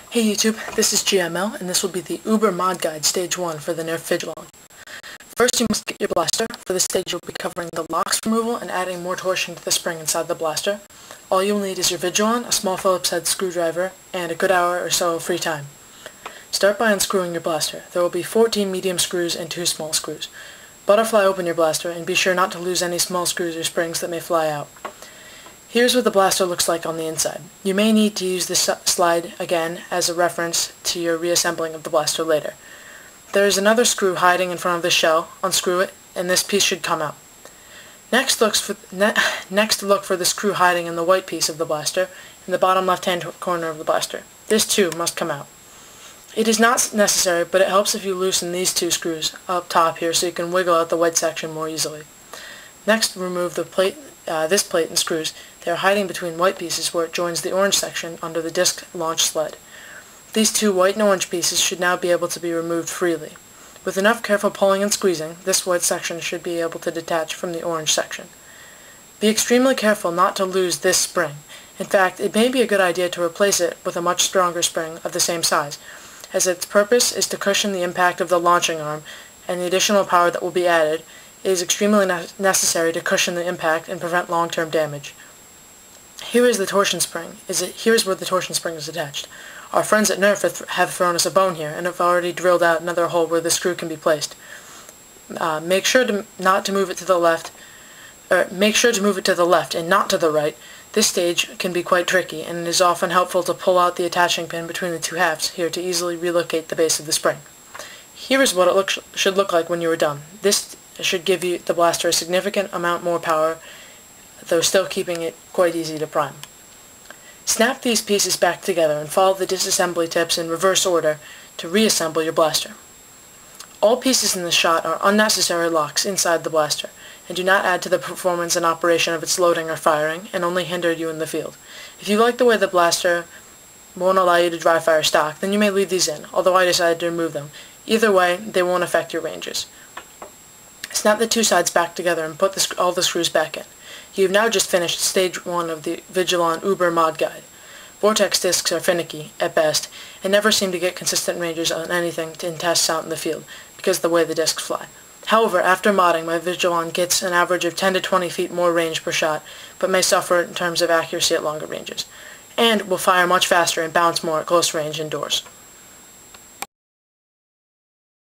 Hey YouTube, this is GML, and this will be the Uber Mod Guide Stage 1 for the Nerf Vigilon. First, you must get your blaster. For this stage, you'll be covering the locks removal and adding more torsion to the spring inside the blaster. All you'll need is your Vigilon, a small Phillips head screwdriver, and a good hour or so of free time. Start by unscrewing your blaster. There will be 14 medium screws and 2 small screws. Butterfly open your blaster, and be sure not to lose any small screws or springs that may fly out. Here's what the blaster looks like on the inside. You may need to use this slide again as a reference to your reassembling of the blaster later. There is another screw hiding in front of the shell. Unscrew it, and this piece should come out. Next look for the screw hiding in the white piece of the blaster in the bottom left-hand corner of the blaster. This too must come out. It is not necessary, but it helps if you loosen these 2 screws up top here so you can wiggle out the white section more easily. Next, remove the plate, this plate and screws. They are hiding between white pieces where it joins the orange section under the disc launch sled. These 2 white and orange pieces should now be able to be removed freely. With enough careful pulling and squeezing, this white section should be able to detach from the orange section. Be extremely careful not to lose this spring. In fact, it may be a good idea to replace it with a much stronger spring of the same size, as its purpose is to cushion the impact of the launching arm, and the additional power that will be added is extremely necessary to cushion the impact and prevent long-term damage. Here's where the torsion spring is attached. Our friends at Nerf have thrown us a bone here and have already drilled out another hole where the screw can be placed. Make sure to move it to the left and not to the right. This stage can be quite tricky, and it is often helpful to pull out the attaching pin between the 2 halves here to easily relocate the base of the spring. Here is what it should look like when you are done. This should give you the blaster a significant amount more power, though still keeping it quite easy to prime. Snap these pieces back together and follow the disassembly tips in reverse order to reassemble your blaster. All pieces in the shot are unnecessary locks inside the blaster and do not add to the performance and operation of its loading or firing, and only hinder you in the field. If you like the way the blaster won't allow you to dry fire stock, then you may leave these in, although I decided to remove them. Either way, they won't affect your ranges. Snap the 2 sides back together and put all the screws back in. You have now just finished Stage 1 of the Vigilon Uber Mod Guide. Vortex discs are finicky, at best, and never seem to get consistent ranges on anything in tests out in the field, because of the way the discs fly. However, after modding, my Vigilon gets an average of 10 to 20 feet more range per shot, but may suffer in terms of accuracy at longer ranges, and will fire much faster and bounce more at close range indoors.